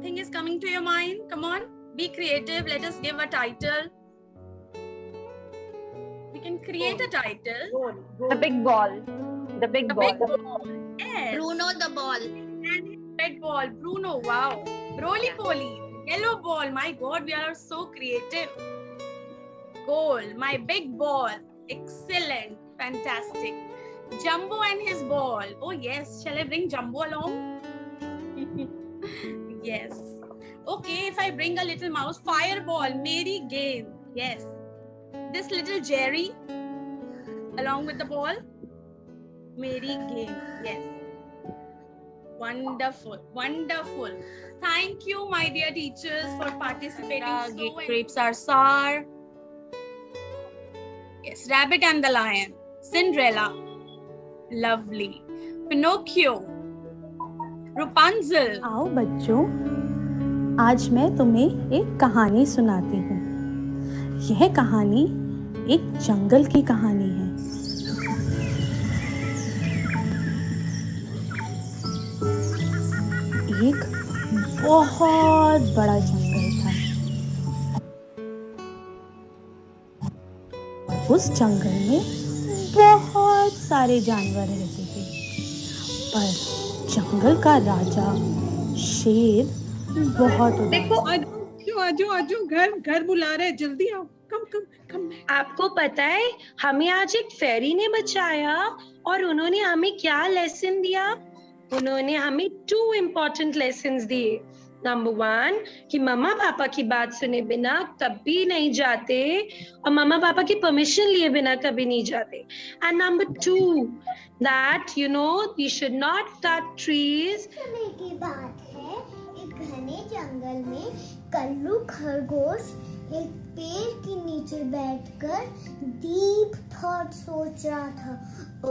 Something is coming to your mind. Come on, be creative. Let us give a title. We can create a title. The big ball. The big ball. Big ball. Yes. Bruno the ball. And his red ball. Bruno. Wow. Roly poly. Yellow ball. My God, we are so creative. Goal. My big ball. Excellent. Fantastic. Jumbo and his ball. Oh yes. Shall I bring Jumbo along? Yes. Okay, if I bring a little mouse. Fireball. Mary game. Yes. This little Jerry along with the ball. Mary game. Yes. Wonderful. Wonderful. Thank you, my dear teachers, for participating. Grapes are sour. Yes. Rabbit and the Lion. Cinderella. Lovely. Pinocchio. Rapunzel. आओ बच्चों, आज मैं तुम्हें एक कहानी सुनाती हूँ। यह कहानी एक जंगल की कहानी है। एक बहुत बड़ा जंगल था। उस जंगल में बहुत सारे जानवर रहते थे, पर जंगल का राजा शेर बहुत उदास। आजो घर बुला रहे, जल्दी आओ, कम। आपको पता है हमें आज एक फेरी ने बचाया और उन्होंने हमें क्या लेसन दिया? उन्होंने हमें 2 इम्पोर्टेंट लेसन्स दिए। नंबर 1 कि मम्मा पापा की बात सुने बिना कभी नहीं जाते और मम्मा पापा की परमिशन लिए बिना कभी नहीं जाते। And number 2 that we should not cut trees. समय की बात है, एक घने जंगल में कल्लू खरगोश एक पेड़ के नीचे बैठकर डीप थॉट सोच रहा था।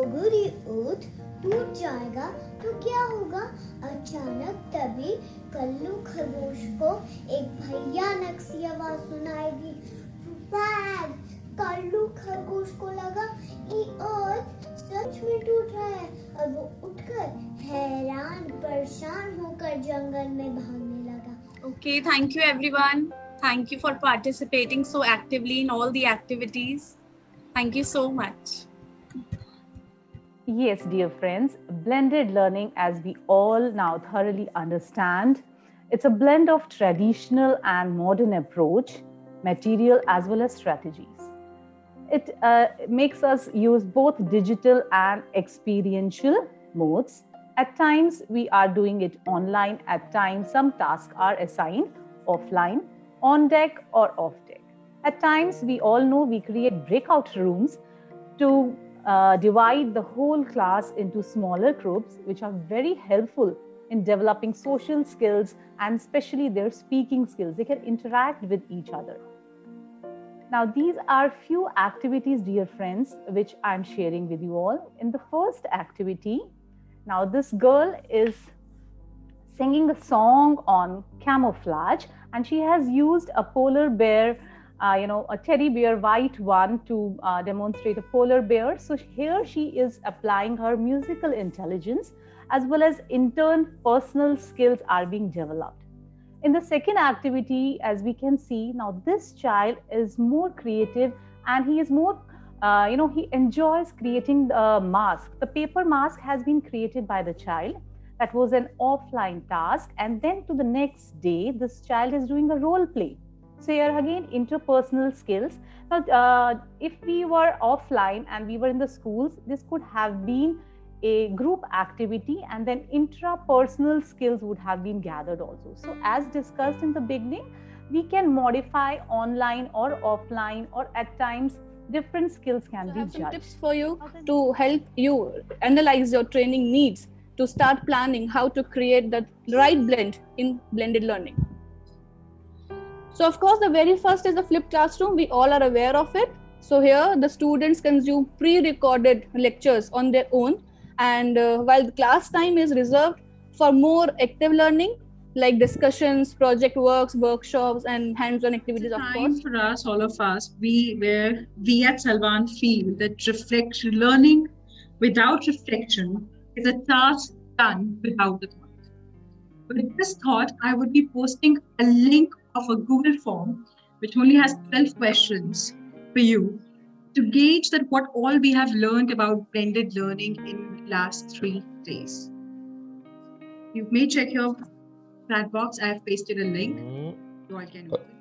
अगर ये ओट टूट जाएगा तो क्या होगा? अचानक तभी कल्लू खरगोश को एक भयानक सी आवाज सुनाई दी। कल्लू खरगोश को लगा ये ओट सच में टूट रहा है और वो उठकर हैरान परेशान होकर जंगल में भागने लगा। Okay, thank you everyone. Thank you for participating so actively in all the activities. Thank you so much. Yes, dear friends, blended learning, as we all now thoroughly understand, it's a blend of traditional and modern approach, material as well as strategies. It makes us use both digital and experiential modes. At times, we are doing it online. At times, some tasks are assigned offline, on deck or off deck. At times, we all know we create breakout rooms to divide the whole class into smaller groups, which are very helpful in developing social skills and especially their speaking skills. They can interact with each other. Now, these are few activities, dear friends, which I'm sharing with you all. In the first activity, now this girl is singing a song on camouflage, and she has used a polar bear, a teddy bear, white one, to demonstrate a polar bear. So here she is applying her musical intelligence, as well as in turn personal skills are being developed. In the second activity, as we can see, now this child is more creative and he is more, he enjoys creating the mask. The paper mask has been created by the child. That was an offline task. And then to the next day, this child is doing a role play. So here again, interpersonal skills. Now, if we were offline and we were in the schools, this could have been a group activity, and then intrapersonal skills would have been gathered also. So as discussed in the beginning, we can modify online or offline, or at times different skills can be judged. Some tips for you to help you analyze your training needs, to start planning how to create the right blend in blended learning. So of course, the very first is the flipped classroom. We all are aware of it. So here the students consume pre-recorded lectures on their own, and while the class time is reserved for more active learning like discussions, project works, workshops, and hands-on activities. Of course, for us, all of us, we at Salvan feel that learning without reflection is a task done without the thought. With this thought, I would be posting a link of a Google form which only has 12 questions for you to gauge that what all we have learned about blended learning in last 3 days. You may check your chat box. I have pasted a link. You all can open.